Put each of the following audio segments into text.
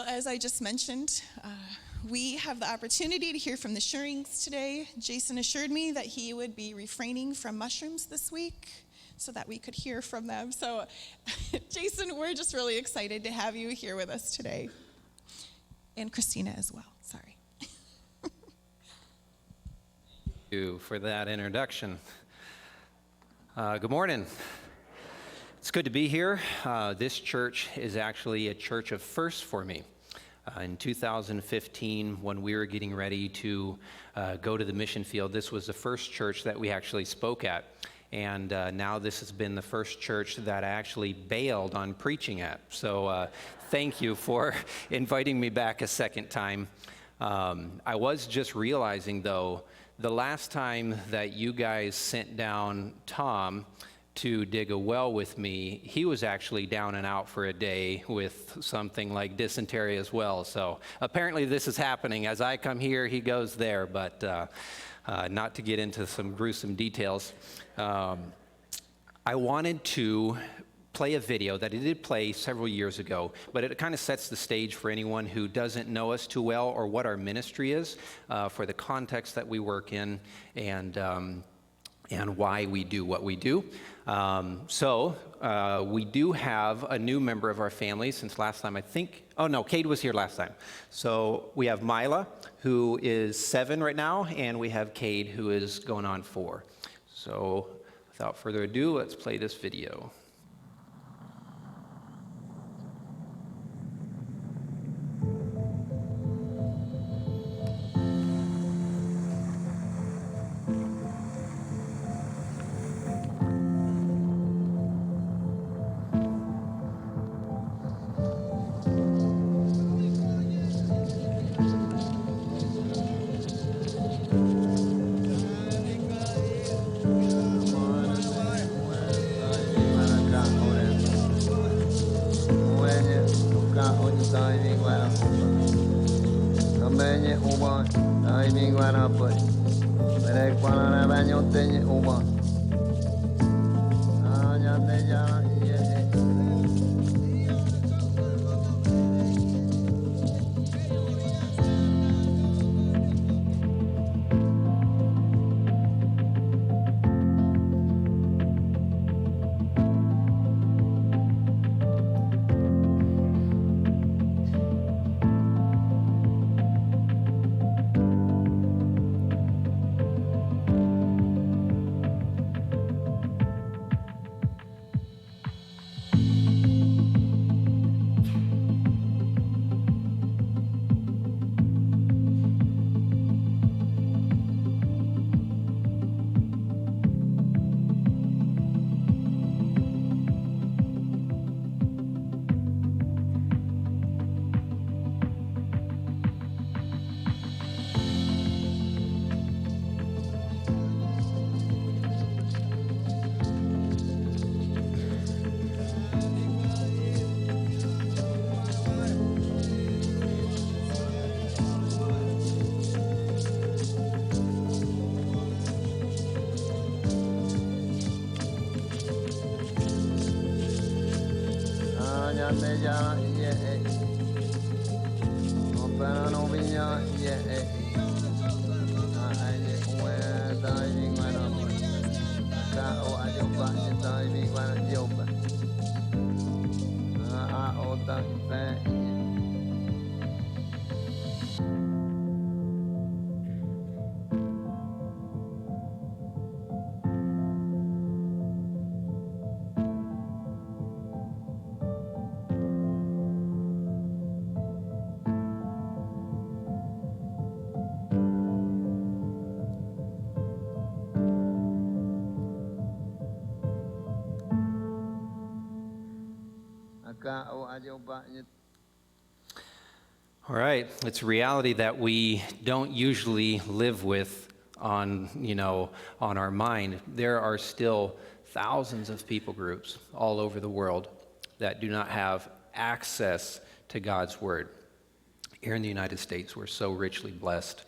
Well, as I just mentioned, we have the opportunity to hear from the Schurings today. Jason assured me that he would be refraining from mushrooms this week so that we could hear from them. So, Jason, we're just really excited to have you here with us today. And Christina as well, sorry. Thank you for that introduction. Good morning. It's good to be here. This church is actually a church of firsts for me. In 2015, when we were getting ready to go to the mission field, this was the first church that we actually spoke at. And now this has been the first church that I actually bailed on preaching at. So thank you for inviting me back a second time. I was just realizing, though, the last time that you guys sent down Tom to dig a well with me, he was actually down and out for a day with something like dysentery as well. So apparently this is happening. As I come here, he goes there, but not to get into some gruesome details. I wanted to play a video that I did play several years ago, but it kind of sets the stage for anyone who doesn't know us too well or what our ministry is, for the context that we work in, and why we do what we do. We do have a new member of our family since last time, I think. Oh no, Cade was here last time. So we have Mila, who is 7 right now, and we have Cade, who is going on 4. So without further ado, let's play this video. All right, it's a reality that we don't usually live with on our mind. There are still thousands of people groups all over the world that do not have access to God's Word. Here in the United States, we're so richly blessed.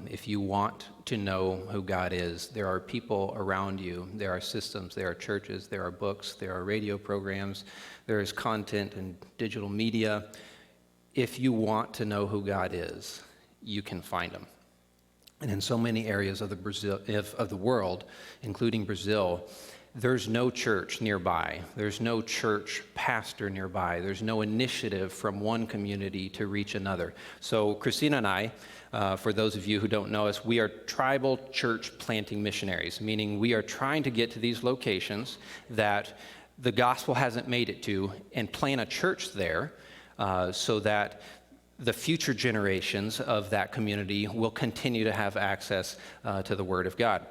If you want to know who God is, there are people around you, there are systems, there are churches, there are books, there are radio programs, there is content and digital media. if you want to know who God is, you can find him. And in so many areas of the world, including Brazil, there's no church nearby. There's no church pastor nearby. There's no initiative from one community to reach another. So Christina and I, for those of you who don't know us, we are tribal church planting missionaries, meaning we are trying to get to these locations that the gospel hasn't made it to and plant a church there so that the future generations of that community will continue to have access to the Word of God.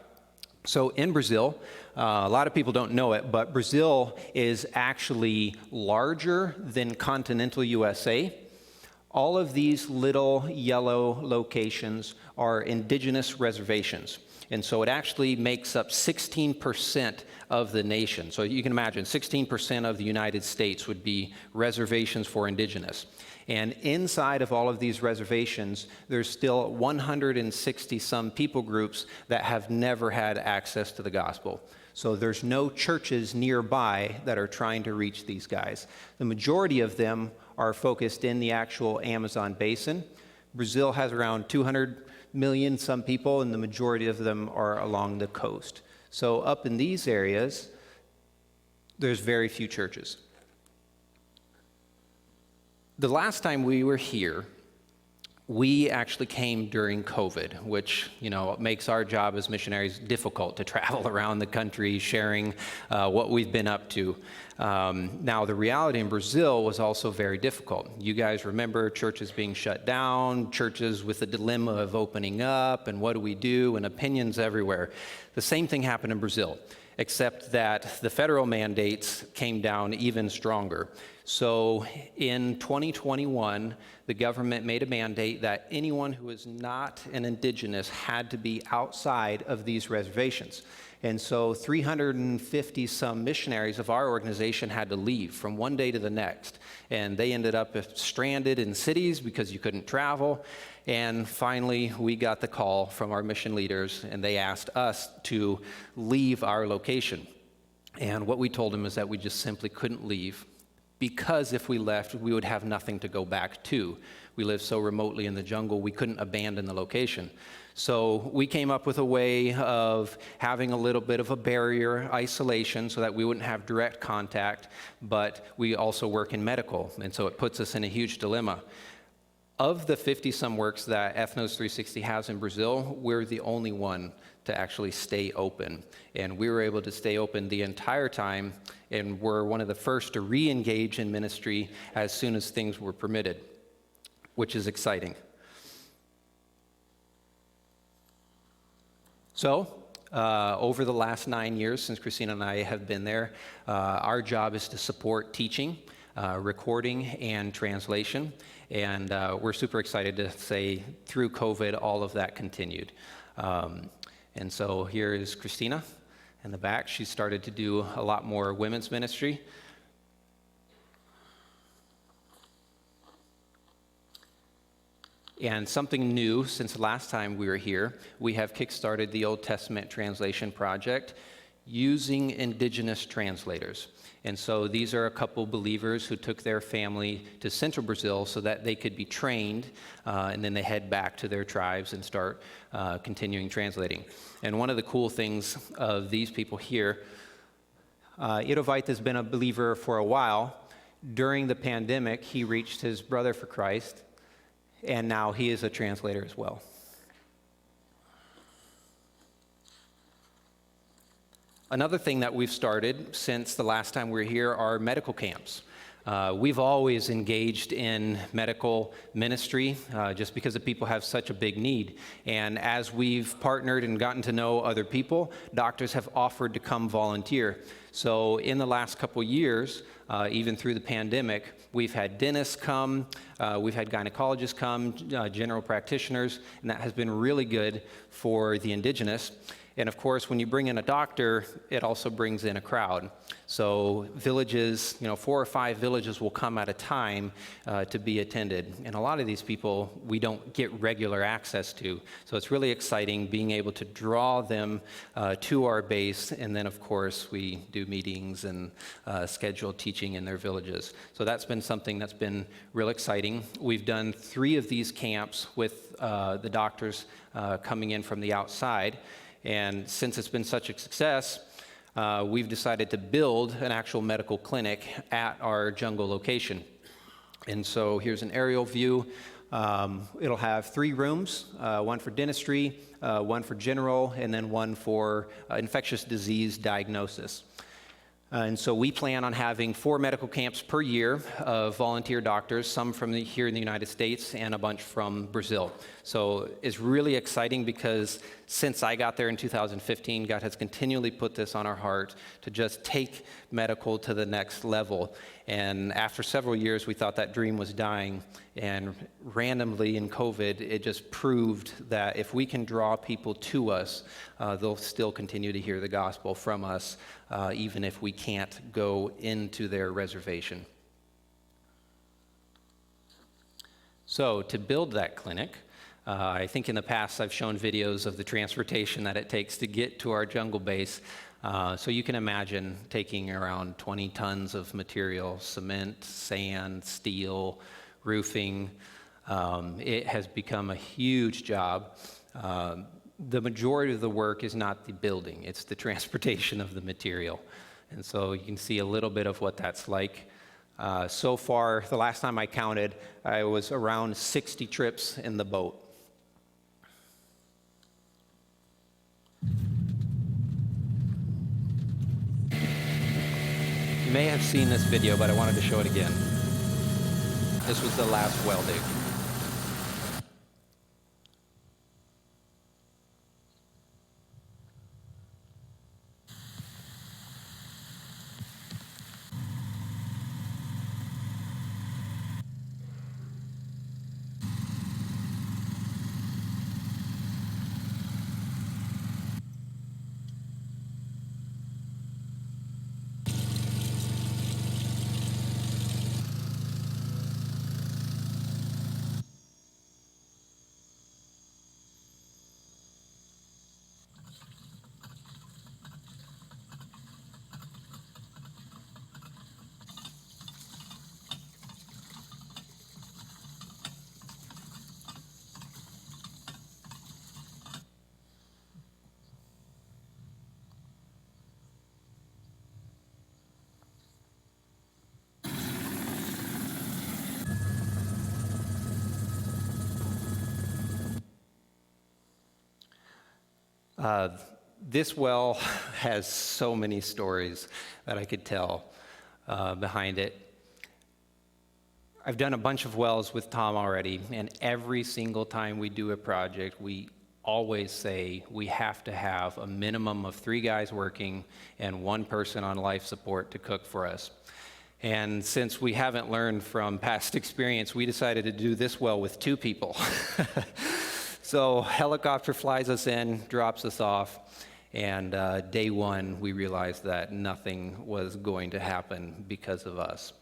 So in Brazil, a lot of people don't know it, but Brazil is actually larger than continental USA. All of these little yellow locations are indigenous reservations. And so it actually makes up 16% of the nation. So you can imagine 16% of the United States would be reservations for indigenous. And inside of all of these reservations, there's still 160 some people groups that have never had access to the gospel. So there's no churches nearby that are trying to reach these guys. The majority of them are focused in the actual Amazon basin. Brazil has around 200 million some people, and the majority of them are along the coast. So up in these areas, there's very few churches. The last time we were here, we actually came during COVID, which, makes our job as missionaries difficult to travel around the country sharing what we've been up to. Now, the reality in Brazil was also very difficult. You guys remember churches being shut down, churches with the dilemma of opening up, and what do we do, and opinions everywhere. The same thing happened in Brazil, except that the federal mandates came down even stronger. So in 2021, the government made a mandate that anyone who is not an indigenous had to be outside of these reservations. And so 350 some missionaries of our organization had to leave from one day to the next. And they ended up stranded in cities because you couldn't travel. And finally, we got the call from our mission leaders, and they asked us to leave our location. And what we told them is that we just simply couldn't leave, because if we left, we would have nothing to go back to. We live so remotely in the jungle, we couldn't abandon the location. So we came up with a way of having a little bit of a barrier, isolation, so that we wouldn't have direct contact, but we also work in medical, and so it puts us in a huge dilemma. Of the 50-some works that Ethnos 360 has in Brazil, we're the only one to actually stay open. And we were able to stay open the entire time, and we're one of the first to re-engage in ministry as soon as things were permitted, which is exciting. So, over the last 9 years since Christina and I have been there, our job is to support teaching, recording, and translation. And we're super excited to say through COVID, all of that continued. And so here is Christina in the back. She started to do a lot more women's ministry. And something new since the last time we were here, we have kickstarted the Old Testament translation project using indigenous translators. And so these are a couple believers who took their family to central Brazil so that they could be trained, and then they head back to their tribes and start continuing translating. And one of the cool things of these people here, Irovite has been a believer for a while. During the pandemic, he reached his brother for Christ, and now he is a translator as well. Another thing that we've started since the last time we were here are medical camps. We've always engaged in medical ministry just because the people have such a big need. And as we've partnered and gotten to know other people, doctors have offered to come volunteer. So in the last couple years, even through the pandemic, we've had dentists come, we've had gynecologists come, general practitioners, and that has been really good for the indigenous. And of course, when you bring in a doctor, it also brings in a crowd. So villages, 4 or 5 villages will come at a time to be attended. And a lot of these people we don't get regular access to. So it's really exciting being able to draw them to our base. And then, of course, we do meetings and schedule teaching in their villages. So that's been something that's been real exciting. We've done 3 of these camps with the doctors coming in from the outside. And since it's been such a success, we've decided to build an actual medical clinic at our jungle location. And so here's an aerial view. It'll have 3 rooms, one for dentistry, one for general, and then one for infectious disease diagnosis. And so we plan on having 4 medical camps per year of volunteer doctors, some from here in the United States and a bunch from Brazil. So it's really exciting because since I got there in 2015, God has continually put this on our heart to just take medical to the next level. And after several years, we thought that dream was dying. And randomly in COVID, it just proved that if we can draw people to us, they'll still continue to hear the gospel from us, even if we can't go into their reservation. So to build that clinic, I think in the past I've shown videos of the transportation that it takes to get to our jungle base. So you can imagine taking around 20 tons of material, cement, sand, steel, roofing. It has become a huge job. The majority of the work is not the building, it's the transportation of the material. And so you can see a little bit of what that's like. So far, the last time I counted, I was around 60 trips in the boat. You may have seen this video, but I wanted to show it again. This was the last well dig. This well has so many stories that I could tell behind it. I've done a bunch of wells with Tom already, and every single time we do a project, we always say we have to have a minimum of 3 guys working and 1 person on life support to cook for us. And since we haven't learned from past experience, we decided to do this well with 2 people. So helicopter flies us in, drops us off, and day 1, we realized that nothing was going to happen because of us.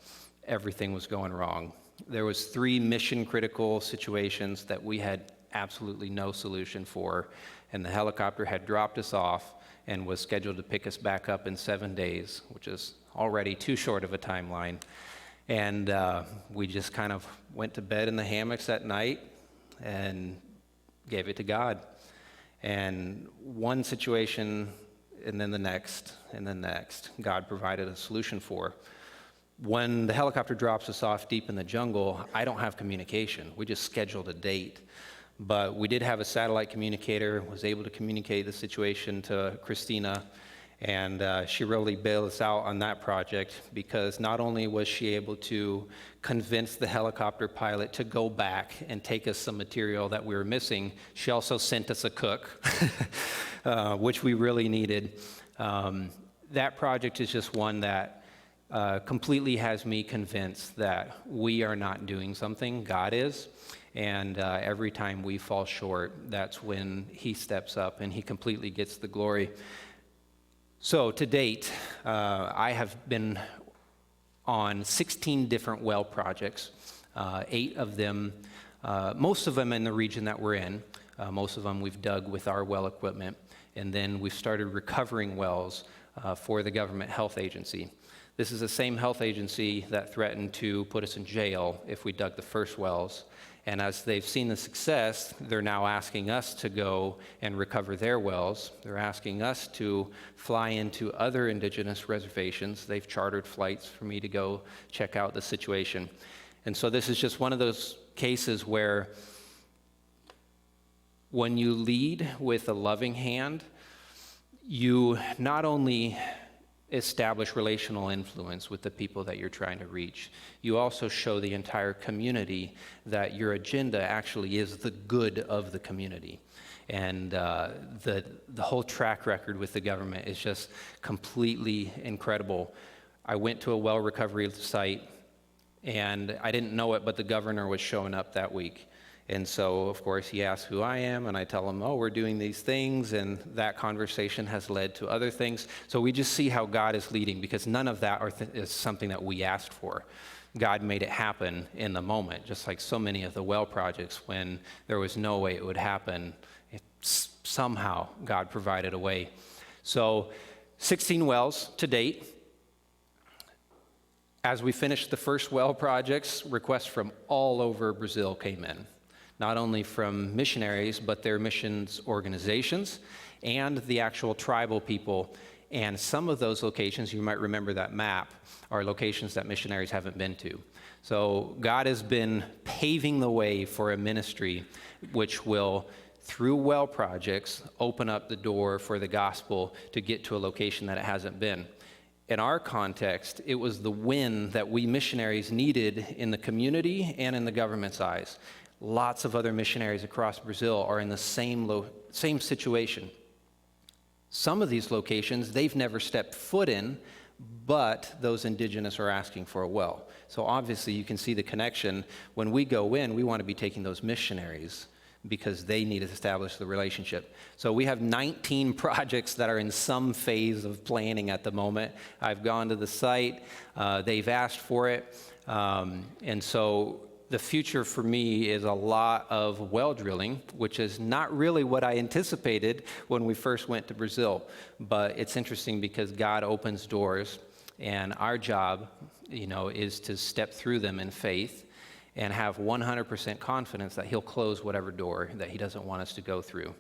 Everything was going wrong. There was 3 mission-critical situations that we had absolutely no solution for, and the helicopter had dropped us off and was scheduled to pick us back up in 7 days, which is already too short of a timeline. And we just kind of went to bed in the hammocks at night and gave it to God. And one situation, and then the next, and then next, God provided a solution for. When the helicopter drops us off deep in the jungle, I don't have communication. We just scheduled a date. But we did have a satellite communicator, was able to communicate the situation to Christina, and she really bailed us out on that project because not only was she able to convince the helicopter pilot to go back and take us some material that we were missing, she also sent us a cook, which we really needed. That project is just one that completely has me convinced that we are not doing something, God is. And every time we fall short, that's when he steps up and he completely gets the glory. So to date, I have been on 16 different well projects, 8 of them, most of them in the region that we're in. Most of them we've dug with our well equipment. And then we've started recovering wells for the government health agency. This is the same health agency that threatened to put us in jail if we dug the first wells. And as they've seen the success, they're now asking us to go and recover their wells. They're asking us to fly into other indigenous reservations. They've chartered flights for me to go check out the situation. And so this is just one of those cases where when you lead with a loving hand, you not only establish relational influence with the people that you're trying to reach, you also show the entire community that your agenda actually is the good of the community. And the whole track record with the government is just completely incredible. I went to a well recovery site, and I didn't know it, but the governor was showing up that week. And so, of course, he asks who I am, and I tell him, oh, we're doing these things, and that conversation has led to other things. So we just see how God is leading, because none of that is something that we asked for. God made it happen in the moment, just like so many of the well projects when there was no way it would happen. Somehow, God provided a way. So 16 wells to date. As we finished the first well projects, requests from all over Brazil came in. Not only from missionaries, but their missions organizations and the actual tribal people. And some of those locations, you might remember that map, are locations that missionaries haven't been to. So God has been paving the way for a ministry which will, through well projects, open up the door for the gospel to get to a location that it hasn't been. In our context, it was the win that we missionaries needed in the community and in the government's eyes. Lots of other missionaries across Brazil are in the same situation. Some of these locations they've never stepped foot in, but those indigenous are asking for a well. So obviously you can see the connection. When we go in, we want to be taking those missionaries because they need to establish the relationship. So we have 19 projects that are in some phase of planning at the moment. I've gone to the site. They've asked for it. And so the future for me is a lot of well drilling, which is not really what I anticipated when we first went to Brazil. But it's interesting because God opens doors, and our job, is to step through them in faith and have 100% confidence that he'll close whatever door that he doesn't want us to go through.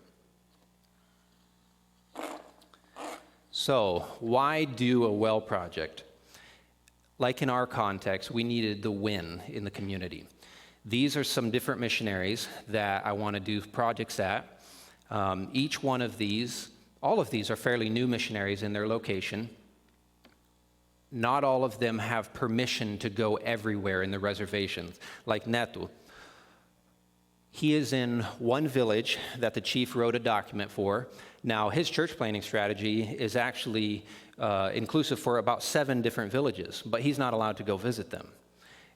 So, why do a well project? Like in our context, we needed the win in the community. These are some different missionaries that I want to do projects at. Each one of these, all of these are fairly new missionaries in their location. Not all of them have permission to go everywhere in the reservations, like Neto. He is in one village that the chief wrote a document for. Now, his church planning strategy is actually inclusive for about 7 different villages, but he's not allowed to go visit them.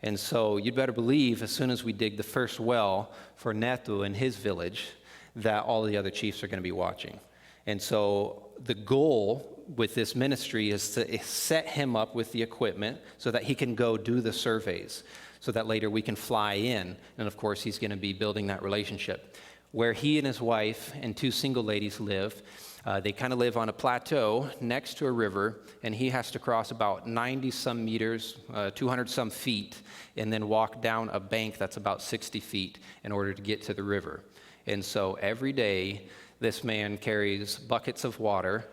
And so you'd better believe as soon as we dig the first well for Neto in his village that all the other chiefs are going to be watching. And so the goal with this ministry is to set him up with the equipment so that he can go do the surveys, so that later we can fly in. And of course, he's going to be building that relationship. Where he and his wife and 2 single ladies live, they kind of live on a plateau next to a river, and he has to cross about 90-some meters, 200-some feet, and then walk down a bank that's about 60 feet in order to get to the river. And so every day, this man carries buckets of water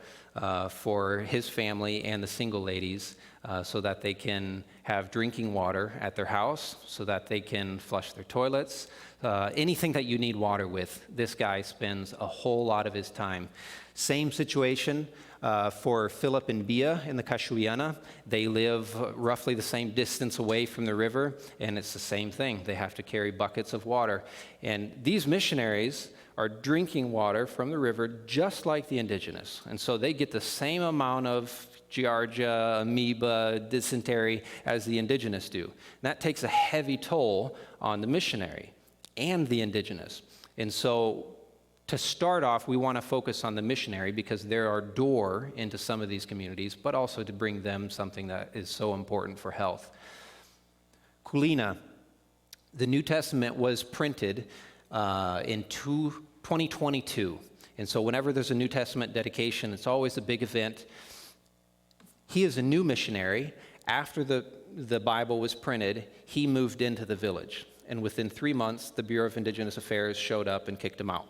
for his family and the single ladies so that they can have drinking water at their house, so that they can flush their toilets. Anything that you need water with, this guy spends a whole lot of his time. Same situation for Philip and Bia in the Cachoeira. They live roughly the same distance away from the river, and it's the same thing. They have to carry buckets of water. And these missionaries are drinking water from the river just like the indigenous. And so they get the same amount of giardia, amoeba, dysentery as the indigenous do. And that takes a heavy toll on the missionary and the indigenous. And so to start off, we want to focus on the missionary because they're our door into some of these communities, but also to bring them something that is so important for health. Kulina, the New Testament was printed in 2022. And so whenever there's a New Testament dedication, it's always a big event. He is a new missionary. After the Bible was printed, he moved into the village. And within 3 months, the Bureau of Indigenous Affairs showed up and kicked him out.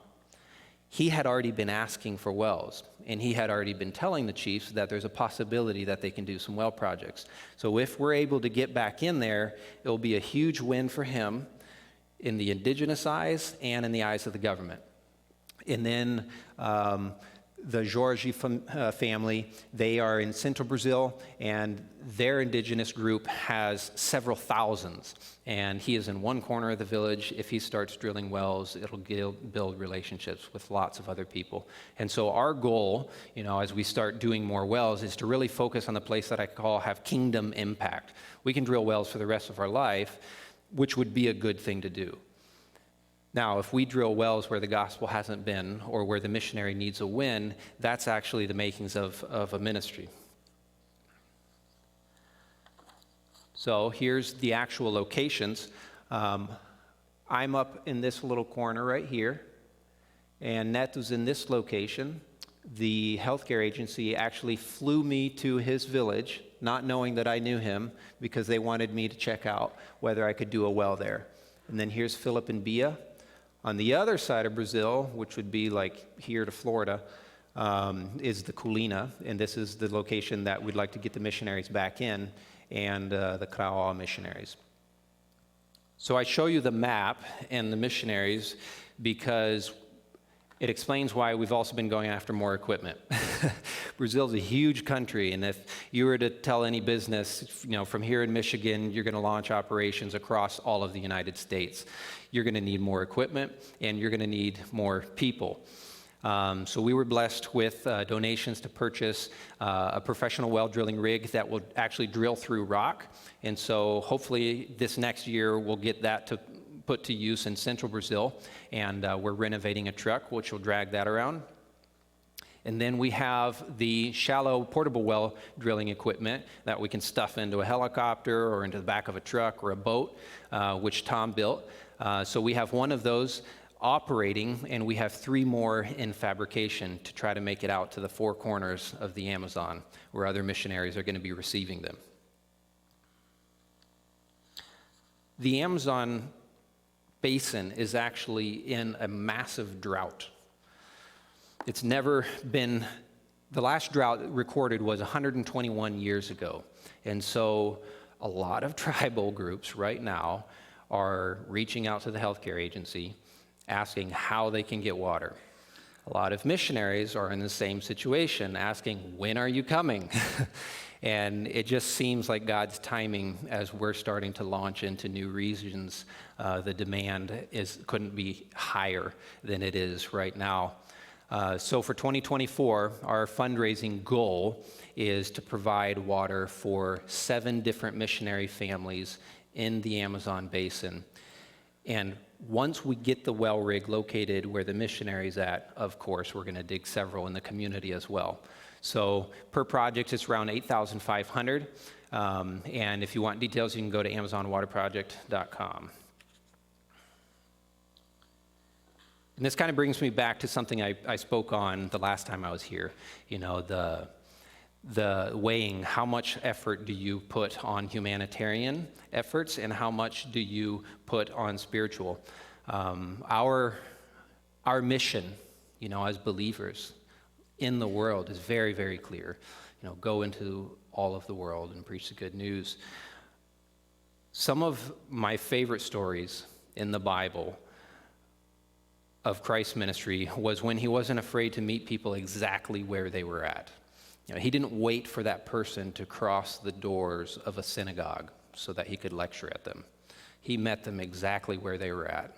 He had already been asking for wells, and he had already been telling the chiefs that there's a possibility that they can do some well projects. So if we're able to get back in there, it will be a huge win for him in the indigenous eyes and in the eyes of the government. And then the Jorge family, they are in central Brazil, and their indigenous group has several thousands. And he is in one corner of the village. If he starts drilling wells, it'll build relationships with lots of other people. And so our goal, as we start doing more wells, is to really focus on the place that I call have kingdom impact. We can drill wells for the rest of our life, which would be a good thing to do. Now, if we drill wells where the gospel hasn't been or where the missionary needs a win, that's actually the makings of a ministry. So here's the actual locations. I'm up in this little corner right here, and Neto's in this location. The healthcare agency actually flew me to his village, not knowing that I knew him, because they wanted me to check out whether I could do a well there. And then here's Philip and Bia. On the other side of Brazil, which would be like here to Florida, is the Kulina, and this is the location that we'd like to get the missionaries back in, and the Kraoa missionaries. So I show you the map and the missionaries because it explains why we've also been going after more equipment. Brazil's a huge country, and if you were to tell any business, from here in Michigan, you're going to launch operations across all of the United States, you're going to need more equipment, and you're going to need more people. So we were blessed with donations to purchase a professional well drilling rig that will actually drill through rock. And so hopefully this next year we'll get that to put to use in central Brazil. And we're renovating a truck which will drag that around. And then we have the shallow portable well drilling equipment that we can stuff into a helicopter or into the back of a truck or a boat, which Tom built. So we have one of those operating, and we have 3 more in fabrication to try to make it out to the 4 corners of the Amazon where other missionaries are going to be receiving them. The Amazon basin is actually in a massive drought. It's never been, the last drought recorded was 121 years ago. And so a lot of tribal groups right now are reaching out to the healthcare agency asking how they can get water. A lot of missionaries are in the same situation, asking, when are you coming? And it just seems like God's timing as we're starting to launch into new regions. The demand couldn't be higher than it is right now. So for 2024, our fundraising goal is to provide water for 7 different missionary families in the Amazon basin. And once we get the well rig located where the missionary's at, of course, we're going to dig several in the community as well. So per project, it's around $8,500. And if you want details, you can go to amazonwaterproject.com. And this kind of brings me back to something I spoke on the last time I was here. The weighing, how much effort do you put on humanitarian efforts and how much do you put on spiritual? Our mission, as believers in the world is very, very clear. Go into all of the world and preach the good news. Some of my favorite stories in the Bible of Christ's ministry was when he wasn't afraid to meet people exactly where they were at. He didn't wait for that person to cross the doors of a synagogue so that he could lecture at them. He met them exactly where they were at.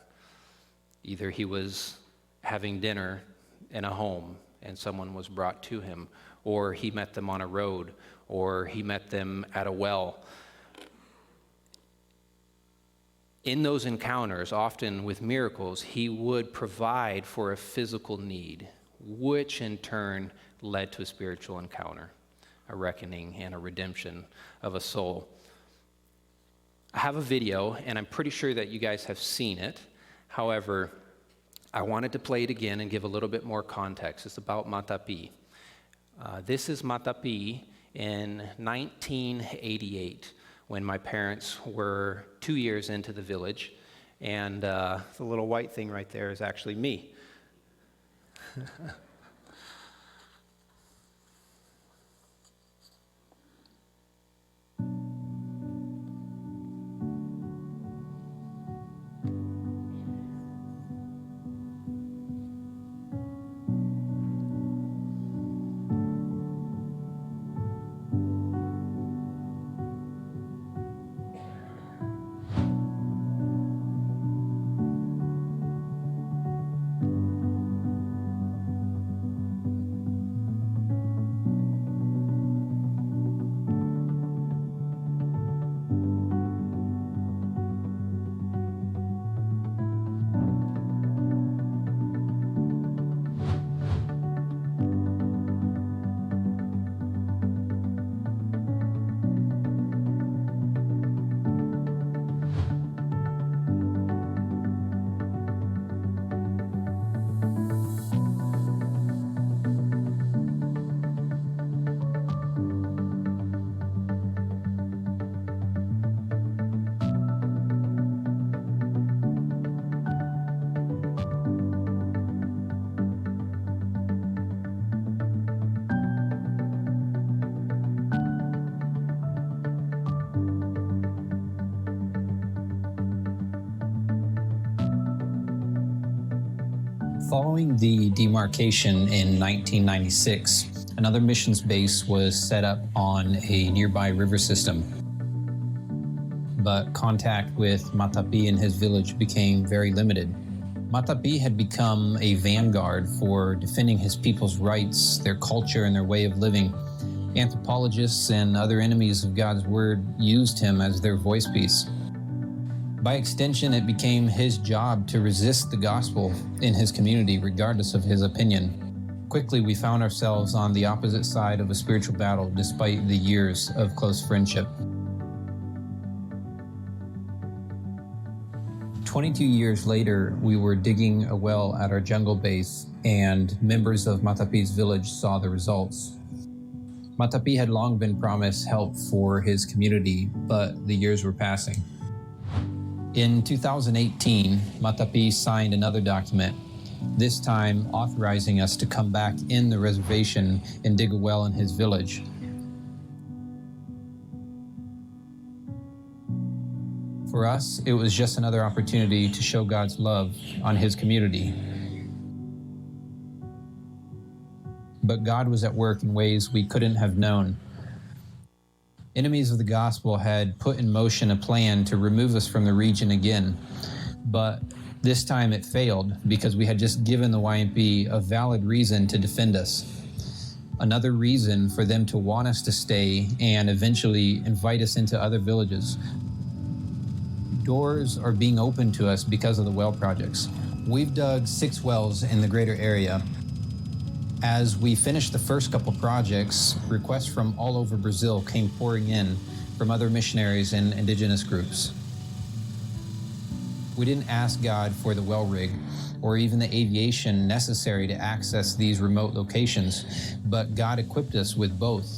Either he was having dinner in a home and someone was brought to him, or he met them on a road, or he met them at a well. In those encounters, often with miracles, he would provide for a physical need, which in turn led to a spiritual encounter, a reckoning and a redemption of a soul. I have a video, and I'm pretty sure that you guys have seen it. However, I wanted to play it again and give a little bit more context. It's about Matapi. This is Matapi in 1988, when my parents were 2 years into the village, and the little white thing right there is actually me. Following the demarcation in 1996, another missions base was set up on a nearby river system. But contact with Matapi and his village became very limited. Matapi had become a vanguard for defending his people's rights, their culture, and their way of living. Anthropologists and other enemies of God's word used him as their voice piece. By extension, it became his job to resist the gospel in his community, regardless of his opinion. Quickly, we found ourselves on the opposite side of a spiritual battle, despite the years of close friendship. 22 years later, we were digging a well at our jungle base, and members of Matapi's village saw the results. Matapi had long been promised help for his community, but the years were passing. In 2018, Matapi signed another document, this time authorizing us to come back in the reservation and dig a well in his village. For us, it was just another opportunity to show God's love on his community. But God was at work in ways we couldn't have known. Enemies of the gospel had put in motion a plan to remove us from the region again, but this time it failed because we had just given the YMP a valid reason to defend us. Another reason for them to want us to stay and eventually invite us into other villages. Doors are being opened to us because of the well projects. We've dug 6 wells in the greater area. As we finished the first couple projects, requests from all over Brazil came pouring in from other missionaries and indigenous groups. We didn't ask God for the well rig or even the aviation necessary to access these remote locations, but God equipped us with both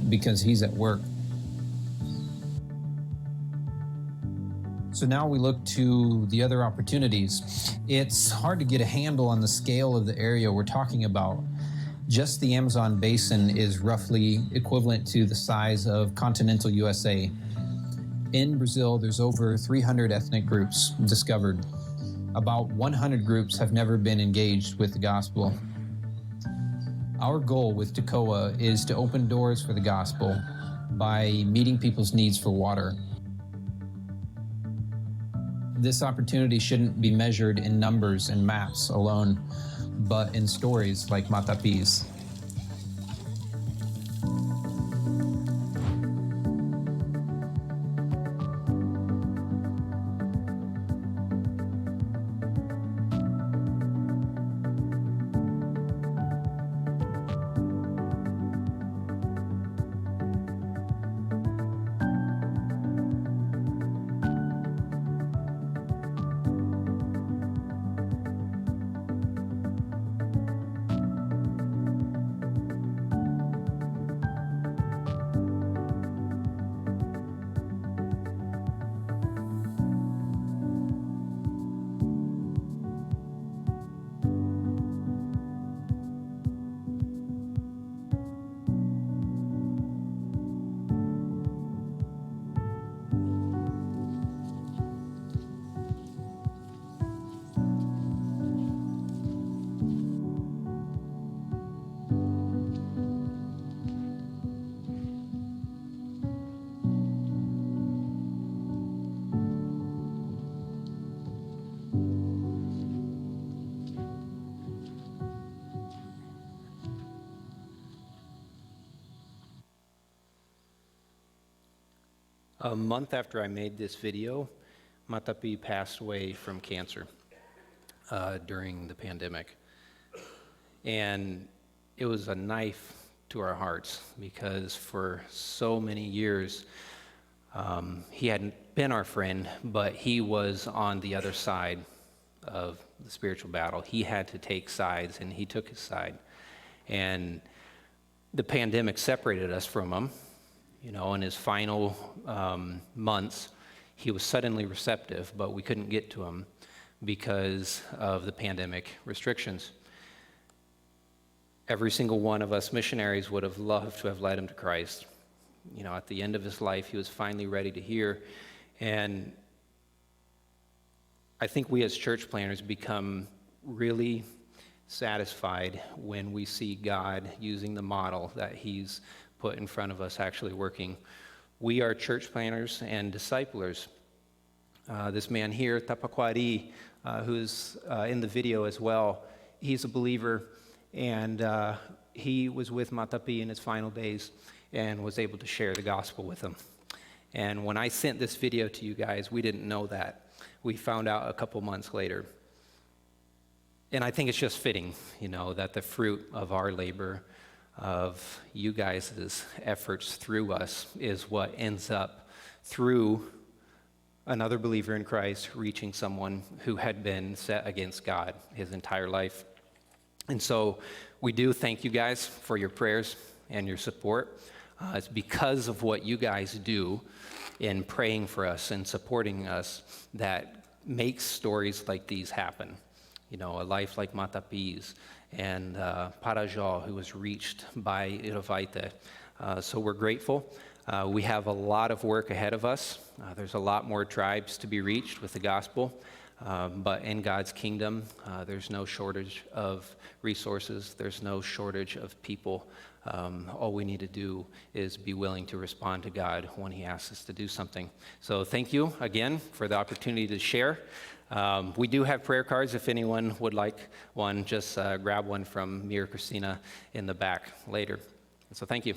because He's at work. So now we look to the other opportunities. It's hard to get a handle on the scale of the area we're talking about. Just the Amazon basin is roughly equivalent to the size of continental USA. In Brazil, there's over 300 ethnic groups discovered. About 100 groups have never been engaged with the gospel. Our goal with Tekoa is to open doors for the gospel by meeting people's needs for water. This opportunity shouldn't be measured in numbers and maps alone, but in stories like Matapi's. A month after I made this video, Matapi passed away from cancer during the pandemic. And it was a knife to our hearts because for so many years, he hadn't been our friend, but he was on the other side of the spiritual battle. He had to take sides, and he took his side. And the pandemic separated us from him. You know, in his final months, he was suddenly receptive, but we couldn't get to him because of the pandemic restrictions. Every single one of us missionaries would have loved to have led him to Christ. You know, at the end of his life, he was finally ready to hear. And I think we as church planners become really satisfied when we see God using the model that he's put in front of us actually working. We are church planners and disciplers. This man here, Tapakwari, who's in the video as well, he's a believer, and he was with Matapi in his final days and was able to share the gospel with him. And when I sent this video to you guys, we didn't know that. We found out a couple months later. And I think it's just fitting, you know, that the fruit of our labor, of you guys' efforts through us, is what ends up through another believer in Christ reaching someone who had been set against God his entire life. And so we do thank you guys for your prayers and your support. It's because of what you guys do in praying for us and supporting us that makes stories like these happen. You know, a life like Matapi's and Parajal, who was reached by Irovaite. So we're grateful. We have a lot of work ahead of us. There's a lot more tribes to be reached with the gospel. But in God's kingdom, there's no shortage of resources. There's no shortage of people. All we need to do is be willing to respond to God when he asks us to do something. So thank you again for the opportunity to share. We do have prayer cards. If anyone would like one, just grab one from me or Christina in the back later. So thank you.